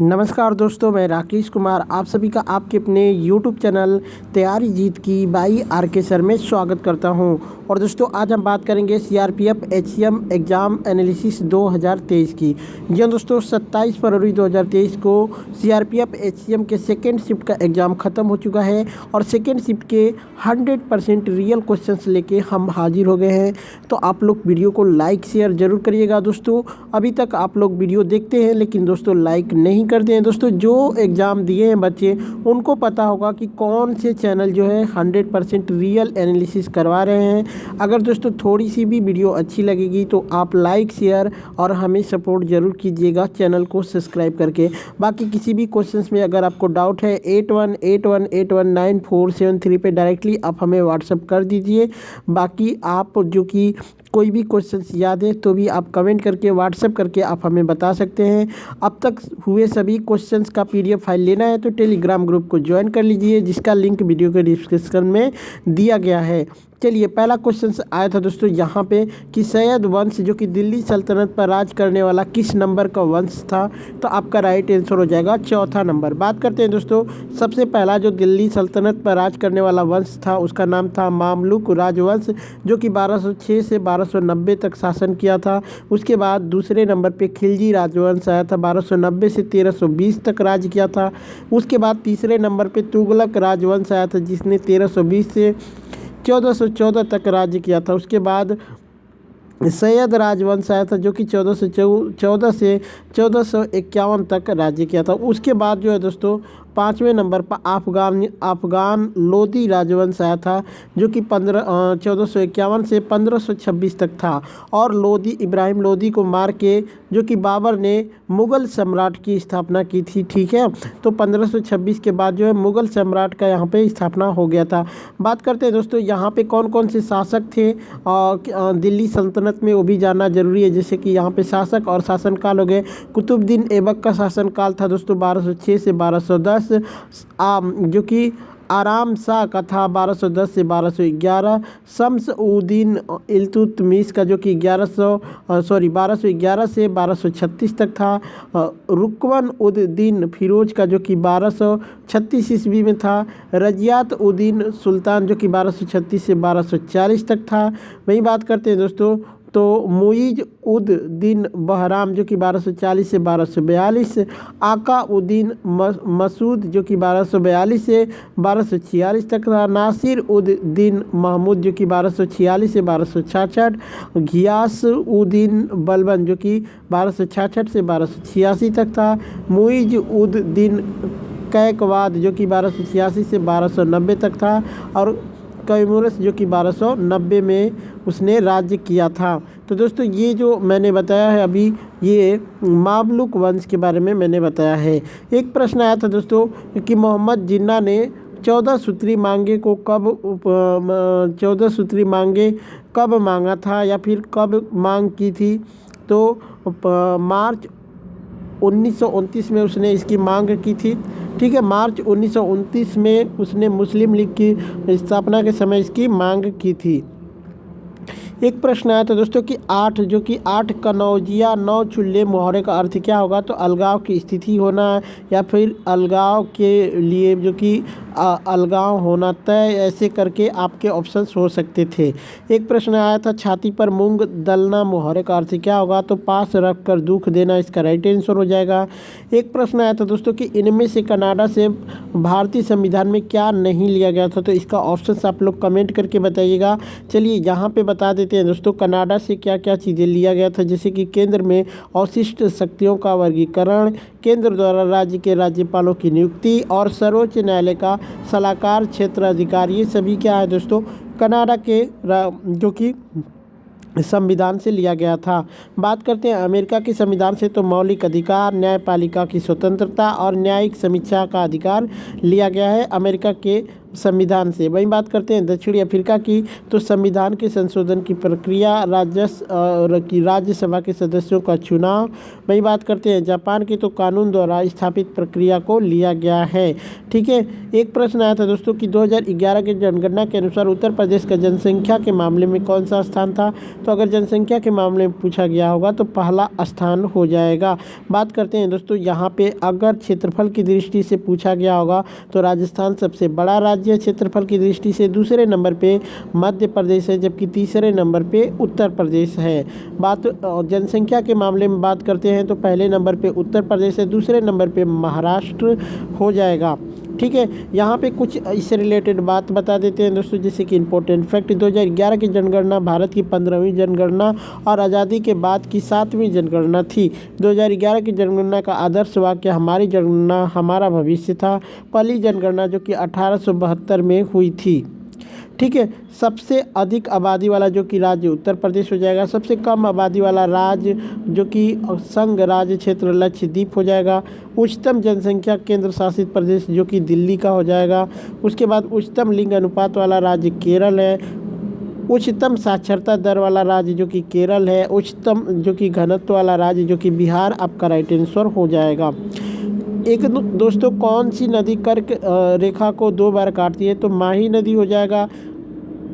नमस्कार दोस्तों, मैं राकेश कुमार आप सभी का आपके अपने यूट्यूब चैनल तैयारी जीत की बाई आर.के. सर में स्वागत करता हूं। और दोस्तों आज हम बात करेंगे सीआरपीएफ एचसीएम एग्ज़ाम एनालिसिस 2023 की। जी हाँ दोस्तों, 27 फरवरी 2023 को सीआरपीएफ एचसीएम के सेकेंड शिफ्ट का एग्ज़ाम ख़त्म हो चुका है और सेकेंड शिफ्ट के 100% रियल क्वेश्चंस लेके हम हाजिर हो गए हैं। तो आप लोग वीडियो को लाइक शेयर ज़रूर करिएगा दोस्तों। अभी तक आप लोग वीडियो देखते हैं लेकिन दोस्तों लाइक नहीं करते हैं। दोस्तों जो एग्ज़ाम दिए हैं बच्चे, उनको पता होगा कि कौन से चैनल जो है 100% रियल एनालिसिस करवा रहे हैं। अगर दोस्तों थोड़ी सी भी वीडियो अच्छी लगेगी तो आप लाइक शेयर और हमें सपोर्ट ज़रूर कीजिएगा चैनल को सब्सक्राइब करके। बाकी किसी भी क्वेश्चंस में अगर आपको डाउट है 8181819473 पे डायरेक्टली आप हमें व्हाट्सअप कर दीजिए। बाकी आप जो कि कोई भी क्वेश्चंस याद है तो भी आप कमेंट करके व्हाट्सएप करके आप हमें बता सकते हैं। अब तक हुए सभी क्वेश्चंस का पीडीएफ फाइल लेना है तो टेलीग्राम ग्रुप को ज्वाइन कर लीजिए, जिसका लिंक वीडियो के डिस्क्रिप्शन में दिया गया है। चलिए, पहला क्वेश्चन आया था दोस्तों यहाँ पे कि सैयद वंश जो कि दिल्ली सल्तनत पर राज करने वाला किस नंबर का वंश था। तो आपका राइट आंसर हो जाएगा चौथा नंबर। बात करते हैं दोस्तों, सबसे पहला जो दिल्ली सल्तनत पर राज करने वाला वंश था उसका नाम था मामलुक राजवंश, जो कि 1206 से 1290 तक शासन किया था। उसके बाद दूसरे नंबर पे खिलजी राजवंश आया था, 1290 से 1320 तक राज किया था। उसके बाद तीसरे नंबर पे तुगलक राजवंश आया था, जिसने 1320 से 1414 तक राज्य किया था। उसके बाद सैयद राजवंश आया था, जो कि 1414 से 1451 तक राज्य किया था। उसके बाद जो है दोस्तों पाँचवें नंबर पर अफ़गान लोदी राजवंश आया था, जो कि 1451 से 1526 तक था। और लोदी इब्राहिम लोदी को मार के जो कि बाबर ने मुग़ल सम्राट की स्थापना की थी। ठीक है, तो 1526 के बाद जो है मुग़ल सम्राट का यहाँ पे स्थापना हो गया था। बात करते हैं दोस्तों यहाँ पे कौन कौन से शासक थे दिल्ली सल्तनत में, वो भी जानना जरूरी है। जैसे कि यहाँ पे शासक और शासनकाल हो गए। कुतुबुद्दीन ऐबक का शासनकाल था दोस्तों 1206 से 1210, जो कि आराम शाह का था 1210 से 1211। शम्स-उद-दीन इल्तुतमिश का जो कि 1211 से 1236 तक था। रुकन-उद-दीन फिरोज का जो कि 1236 ईस्वी में था। रजियात-उद-दीन सुल्तान जो कि 1236 से 1240 तक था। वहीं बात करते हैं दोस्तों तो मुइज़-उद-दीन बहराम जो कि 1240 से 1242। आका-उद्दीन मसूद जो कि 1242 से 1246 तक था। नासिर-उद-दीन महमूद जो कि 1246 से 1266। घियास-उद-दीन बलबन जो कि 1266 से 1286 तक था। मुइज़-उद-दीन कैकवाद जो कि 1286 से 1290 तक था। और कैमूरस जो कि 1290 में उसने राज्य किया था। तो दोस्तों ये जो मैंने बताया है अभी, ये मामलुक वंश के बारे में मैंने बताया है। एक प्रश्न आया था दोस्तों कि मोहम्मद जिन्ना ने 14 सूत्री मांगे को कब मांगा था या फिर कब मांग की थी। तो मार्च 1929 में उसने इसकी मांग की थी। ठीक है, मार्च 1929 में उसने मुस्लिम लीग की स्थापना के समय इसकी मांग की थी। एक प्रश्न आया था दोस्तों कि 8 कनौजिया 9 चूल्हे मोहरे का अर्थ क्या होगा। तो अलगाव की स्थिति होना या फिर अलगाव के लिए जो कि अलगाव होना तय, ऐसे करके आपके ऑप्शंस हो सकते थे। एक प्रश्न आया था छाती पर मूंग दलना मोहरे का अर्थ क्या होगा। तो पास रख कर दुख देना इसका राइट आंसर हो जाएगा। एक प्रश्न आया था दोस्तों कि इनमें से कनाडा से भारतीय संविधान में क्या नहीं लिया गया था। तो इसका ऑप्शंस आप लोग कमेंट करके बताइएगा। चलिए यहाँ पे बता देते हैं दोस्तों कनाडा से क्या क्या चीज़ें लिया गया था। जैसे कि केंद्र में अवशिष्ट शक्तियों का वर्गीकरण, केंद्र द्वारा राज्य के राज्यपालों की नियुक्ति और सर्वोच्च न्यायालय का सलाहकार क्षेत्र अधिकार, ये सभी क्या है दोस्तों कनाडा के जो कि संविधान से लिया गया था। बात करते हैं अमेरिका के संविधान से, तो मौलिक अधिकार, न्यायपालिका की स्वतंत्रता और न्यायिक समीक्षा का अधिकार लिया गया है अमेरिका के संविधान से। वहीं बात करते हैं दक्षिणी अफ्रीका की, तो संविधान के संशोधन की प्रक्रिया, राज्यसभा के सदस्यों का चुनाव। वहीं बात करते हैं जापान की, तो कानून द्वारा स्थापित प्रक्रिया को लिया गया है। ठीक है, एक प्रश्न आया था दोस्तों कि 2011 की जनगणना के अनुसार उत्तर प्रदेश का जनसंख्या के मामले में कौन सा स्थान था। तो अगर जनसंख्या के मामले में पूछा गया होगा तो पहला स्थान हो जाएगा। बात करते हैं दोस्तों यहाँ पे अगर क्षेत्रफल की दृष्टि से पूछा गया होगा तो राजस्थान सबसे बड़ा राज्य है क्षेत्रफल की दृष्टि से। दूसरे नंबर पे मध्य प्रदेश है, जबकि तीसरे नंबर पे उत्तर प्रदेश है। बात जनसंख्या के मामले में बात करते हैं तो पहले नंबर पे उत्तर प्रदेश है, दूसरे नंबर पे महाराष्ट्र हो जाएगा। ठीक है, यहाँ पे कुछ इससे रिलेटेड बात बता देते हैं दोस्तों, जैसे कि इंपॉर्टेंट फैक्ट, 2011 की जनगणना भारत की 15वीं जनगणना और आज़ादी के बाद की 7वीं जनगणना थी। 2011 की जनगणना का आदर्श वाक्य हमारी जनगणना हमारा भविष्य था। पहली जनगणना जो कि 1872 में हुई थी। ठीक है, सबसे अधिक आबादी वाला जो कि राज्य उत्तर प्रदेश हो जाएगा। सबसे कम आबादी वाला राज्य जो कि संघ राज्य क्षेत्र लक्षद्वीप हो जाएगा। उच्चतम जनसंख्या केंद्र शासित प्रदेश जो कि दिल्ली का हो जाएगा। उसके बाद उच्चतम लिंग अनुपात वाला राज्य केरल है। उच्चतम साक्षरता दर वाला राज्य जो कि केरल है। उच्चतम जो कि घनत्व वाला राज्य जो कि बिहार आपका राइट आंसर हो जाएगा। एक दोस्तों कौन सी नदी कर्क रेखा को 2 बार काटती है, तो माही नदी हो जाएगा।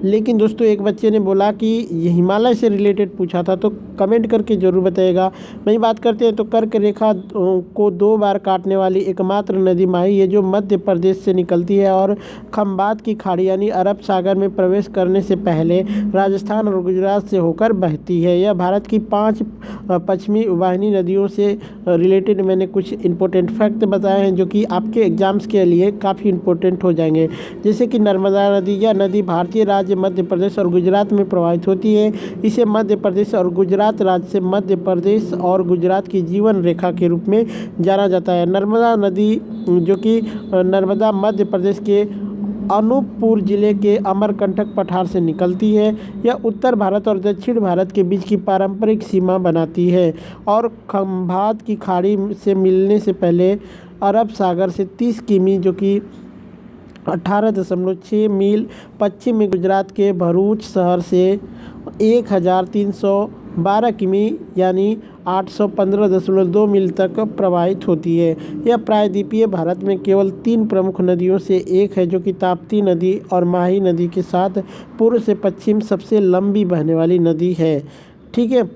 लेकिन दोस्तों एक बच्चे ने बोला कि ये हिमालय से रिलेटेड पूछा था, तो कमेंट करके ज़रूर बताइएगा। वहीं बात करते हैं तो कर्क रेखा को 2 बार काटने वाली एकमात्र नदी माही है, जो मध्य प्रदेश से निकलती है और खंबात की खाड़ी यानी अरब सागर में प्रवेश करने से पहले राजस्थान और गुजरात से होकर बहती है। यह भारत की 5 पश्चिमी वाहिनी नदियों से रिलेटेड मैंने कुछ इंपॉर्टेंट फैक्ट बताए हैं जो कि आपके एग्जाम्स के लिए काफ़ी इंपॉर्टेंट हो जाएंगे। जैसे कि नर्मदा नदी, यह नदी भारतीय राज्य मध्य प्रदेश और गुजरात में प्रवाहित होती है। इसे मध्य प्रदेश और गुजरात राज्य से मध्य प्रदेश और गुजरात की जीवन रेखा के रूप में जाना जाता है। नर्मदा नदी जो कि नर्मदा मध्य प्रदेश के अनूपपुर जिले के अमरकंटक पठार से निकलती है। यह उत्तर भारत और दक्षिण भारत के बीच की पारंपरिक सीमा बनाती है और खंबात की खाड़ी से मिलने से पहले अरब सागर से 30 किमी जो कि 18.6 मील पश्चिम में गुजरात के भरूच शहर से 1312 किमी यानी 815.2 मील तक प्रवाहित होती है। यह प्रायद्वीपीय भारत में केवल 3 प्रमुख नदियों से एक है, जो कि ताप्ती नदी और माही नदी के साथ पूर्व से पश्चिम सबसे लंबी बहने वाली नदी है। ठीक है,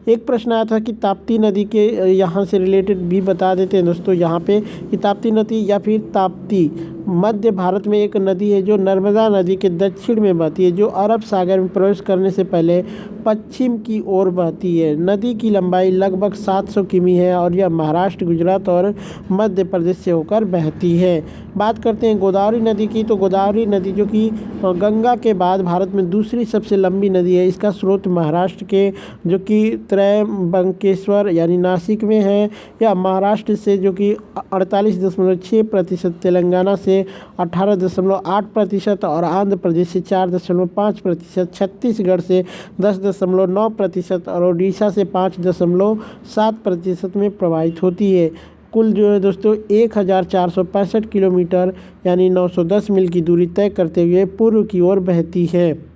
एक प्रश्न आया था कि ताप्ती नदी के यहाँ से रिलेटेड भी बता देते हैं दोस्तों यहाँ पे कि ताप्ती नदी या फिर ताप्ती मध्य भारत में एक नदी है जो नर्मदा नदी के दक्षिण में बहती है, जो अरब सागर में प्रवेश करने से पहले पश्चिम की ओर बहती है। नदी की लंबाई लगभग 700 किमी है और यह महाराष्ट्र, गुजरात और मध्य प्रदेश से होकर बहती है। बात करते हैं गोदावरी नदी की, तो गोदावरी नदी जो कि गंगा के बाद भारत में दूसरी सबसे लंबी नदी है। इसका स्रोत महाराष्ट्र के जो कि त्रयंबकेश्वर यानी नासिक में है। यह महाराष्ट्र से जो कि 48.6%, तेलंगाना से 18.8% और आंध्र प्रदेश से 4.5%, छत्तीसगढ़ से 10.9% और उड़ीसा से 5.7% में प्रवाहित होती है। कुल जो है दोस्तों 1465 किलोमीटर यानी 910 मील की दूरी तय करते हुए पूर्व की ओर बहती है।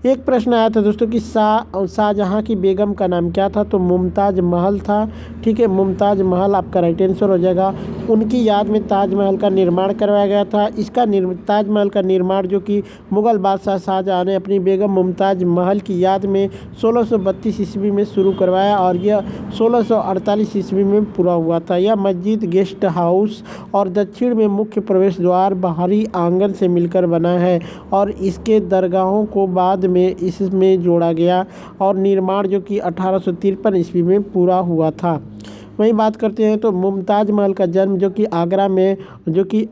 एक प्रश्न आया था दोस्तों कि शाहजहाँ की बेगम का नाम क्या था, तो मुमताज़ महल था। ठीक है, मुमताज़ महल आपका राइट आंसर हो जाएगा। उनकी याद में ताजमहल का निर्माण करवाया गया था। इसका ताजमहल का निर्माण जो कि मुग़ल बादशाह शाहजहाँ ने अपनी बेगम मुमताज़ महल की याद में 1632 ईस्वी में शुरू करवाया और यह 1648 ईस्वी में पूरा हुआ था। यह मस्जिद, गेस्ट हाउस और दक्षिण में मुख्य प्रवेश द्वार बाहरी आंगन से मिलकर बना है और इसके दरगाहों को बाद में इसमें जोड़ा गया और निर्माण जो कि 1853 ईस्वी में पूरा हुआ था। वहीं बात करते हैं तो मुमताज़ महल का जन्म जो कि आगरा में जो कि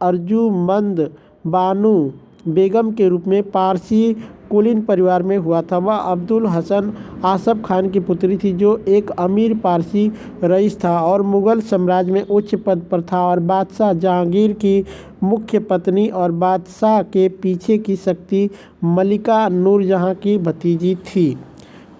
अर्जुमंद बानो बेगम के रूप में पारसी कुलीन परिवार में हुआ था। वह अब्दुल हसन आसफ खान की पुत्री थी, जो एक अमीर पारसी रईस था और मुग़ल साम्राज्य में उच्च पद पर था और बादशाह जहांगीर की मुख्य पत्नी और बादशाह के पीछे की शक्ति मलिका नूरजहाँ की भतीजी थी।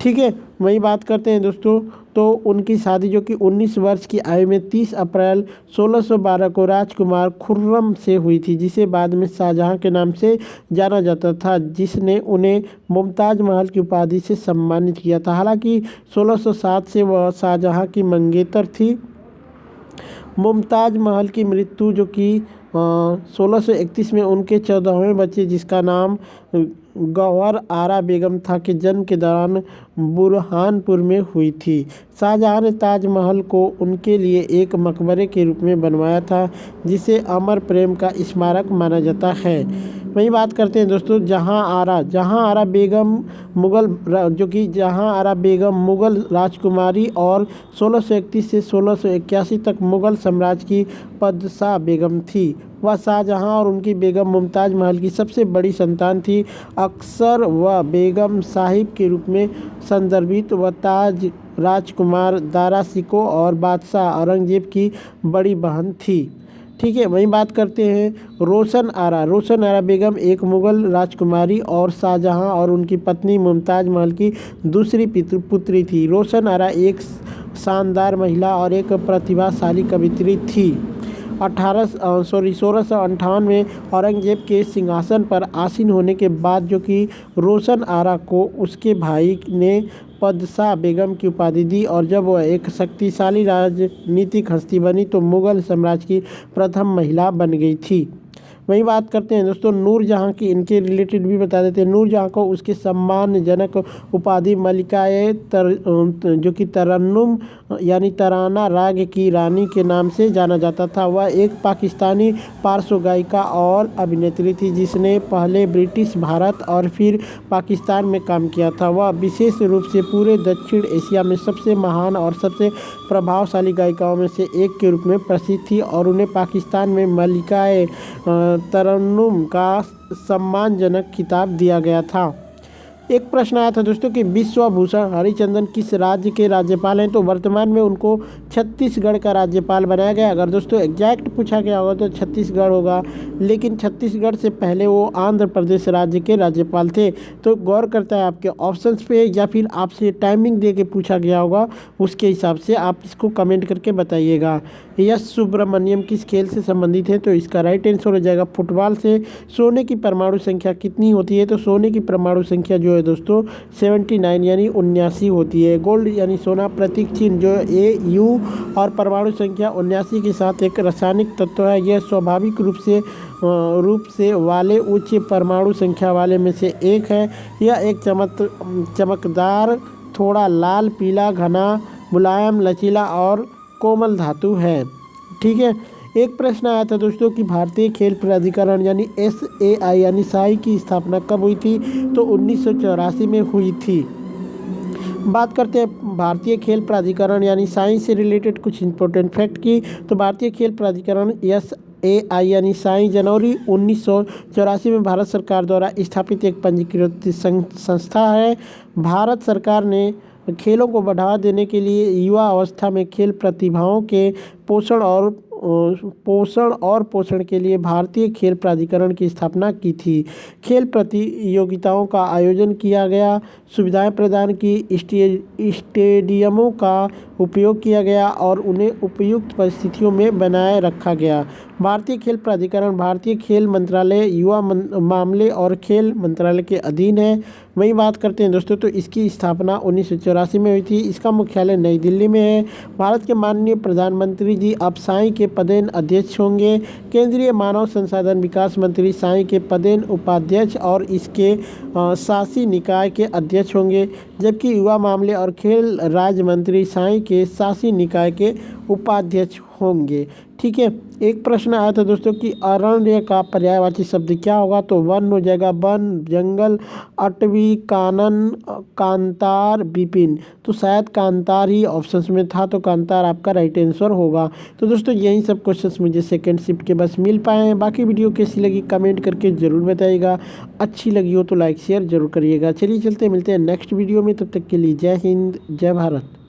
ठीक है, वही बात करते हैं दोस्तों, तो उनकी शादी जो कि 19 वर्ष की आयु में 30 अप्रैल 1612 को राजकुमार खुर्रम से हुई थी, जिसे बाद में शाहजहां के नाम से जाना जाता था, जिसने उन्हें मुमताज़ महल की उपाधि से सम्मानित किया था। हालांकि 1607 से वह शाहजहां की मंगेतर थी। मुमताज़ महल की मृत्यु जो कि 1631 में उनके 14वें बच्चे, जिसका नाम गौहर आरा बेगम था, के जन्म के दौरान बुरहानपुर में हुई थी। शाहजहां ने ताजमहल को उनके लिए एक मकबरे के रूप में बनवाया था, जिसे अमर प्रेम का स्मारक माना जाता है। वही बात करते हैं दोस्तों, जहां आरा बेगम मुगल राजकुमारी और 1631 से 1681 तक मुगल साम्राज्य की पदशाह बेगम थी। वह शाहजहां और उनकी बेगम मुमताज़ महल की सबसे बड़ी संतान थी। अक्सर वह बेगम साहिब के रूप में संदर्भित व ताज राजकुमार दारा शिकोह और बादशाह औरंगजेब की बड़ी बहन थी। ठीक है, वहीं बात करते हैं रोशन आरा बेगम एक मुगल राजकुमारी और शाहजहां और उनकी पत्नी मुमताज़ महल की दूसरी पुत्री थी। रोशन आरा एक शानदार महिला और एक प्रतिभाशाली कवयित्री थी। 1658 में औरंगजेब के सिंहासन पर आसीन होने के बाद जो कि रोशन आरा को उसके भाई ने पदशाह बेगम की उपाधि दी, और जब वह एक शक्तिशाली राजनीतिक हस्ती बनी तो मुगल साम्राज्य की प्रथम महिला बन गई थी। वही बात करते हैं दोस्तों नूरजहां की, इनके रिलेटेड भी बता देते हैं। नूरजहां को उसके सम्मानजनक उपाधि मलिकाए जो कि तरन्नुम यानी तराना राग की रानी के नाम से जाना जाता था। वह एक पाकिस्तानी पार्श्व गायिका और अभिनेत्री थी, जिसने पहले ब्रिटिश भारत और फिर पाकिस्तान में काम किया था। वह विशेष रूप से पूरे दक्षिण एशिया में सबसे महान और सबसे प्रभावशाली गायिकाओं में से एक के रूप में प्रसिद्ध थी, और उन्हें पाकिस्तान में मलिकाए तरन्नुम का सम्मानजनक खिताब दिया गया था। एक प्रश्न आया था दोस्तों कि विश्वभूषण हरिचंदन किस राज्य के राज्यपाल हैं, तो वर्तमान में उनको छत्तीसगढ़ का राज्यपाल बनाया गया। अगर दोस्तों एग्जैक्ट पूछा गया होगा तो छत्तीसगढ़ होगा, लेकिन छत्तीसगढ़ से पहले वो आंध्र प्रदेश राज्य के राज्यपाल थे। तो गौर करता है आपके ऑप्शंस पे, या फिर आपसे टाइमिंग दे के पूछा गया होगा, उसके हिसाब से आप इसको कमेंट करके बताइएगा। यस सुब्रमण्यम किस खेल से संबंधित है, तो इसका राइट आंसर हो जाएगा फुटबॉल से। सोने की परमाणु संख्या कितनी होती है, तो सोने की परमाणु संख्या जो है दोस्तों 79 यानी 79 होती है। गोल्ड यानी सोना प्रतीक चिन्ह जो AU और परमाणु संख्या 79 के साथ एक रासायनिक तत्व है। यह स्वाभाविक रूप से वाले उच्च परमाणु संख्या वाले में से एक है। यह एक चमकदार, थोड़ा लाल पीला, घना, मुलायम, लचीला और कोमल धातु है। ठीक है, एक प्रश्न आया था दोस्तों कि भारतीय खेल प्राधिकरण यानी SAI यानी साई की स्थापना कब हुई थी, तो 1984 में हुई थी। बात करते हैं भारतीय खेल प्राधिकरण यानी साई से रिलेटेड कुछ इंपॉर्टेंट फैक्ट की, तो भारतीय खेल प्राधिकरण SAI यानी साई जनवरी 1984 में भारत सरकार द्वारा स्थापित एक पंजीकृत संस्था है। भारत सरकार ने खेलों को बढ़ावा देने के लिए युवा अवस्था में खेल प्रतिभाओं के पोषण के लिए भारतीय खेल प्राधिकरण की स्थापना की थी। खेल प्रतियोगिताओं का आयोजन किया गया, सुविधाएं प्रदान की, स्टेडियमों का उपयोग किया गया और उन्हें उपयुक्त परिस्थितियों में बनाए रखा गया। भारतीय खेल प्राधिकरण भारतीय खेल मंत्रालय, युवा मामले और खेल मंत्रालय के अधीन है। वही बात करते हैं दोस्तों, तो इसकी स्थापना 1984 में हुई थी। इसका मुख्यालय नई दिल्ली में है। भारत के माननीय प्रधानमंत्री जी अब साई के पदेन अध्यक्ष होंगे। केंद्रीय मानव संसाधन विकास मंत्री साई के पदेन उपाध्यक्ष और इसके शासी निकाय के अध्यक्ष होंगे, जबकि युवा मामले और खेल राज्य मंत्री साई के शासी निकाय के उपाध्यक्ष होंगे। ठीक है, एक प्रश्न आया था दोस्तों कि अरण्य का पर्यायवाची शब्द क्या होगा, तो वन हो जाएगा, वन, जंगल, अटवी, कानन, कांतार, विपिन। तो शायद कांतार ही ऑप्शंस में था, तो कांतार आपका राइट आंसर होगा। तो दोस्तों यही सब क्वेश्चंस मुझे सेकंड शिफ्ट के बस मिल पाए हैं। बाकी वीडियो कैसी लगी कमेंट करके ज़रूर बताइएगा। अच्छी लगी हो तो लाइक शेयर जरूर करिएगा। चलिए चलते मिलते हैं नेक्स्ट वीडियो में, तब तक के लिए जय हिंद, जय भारत।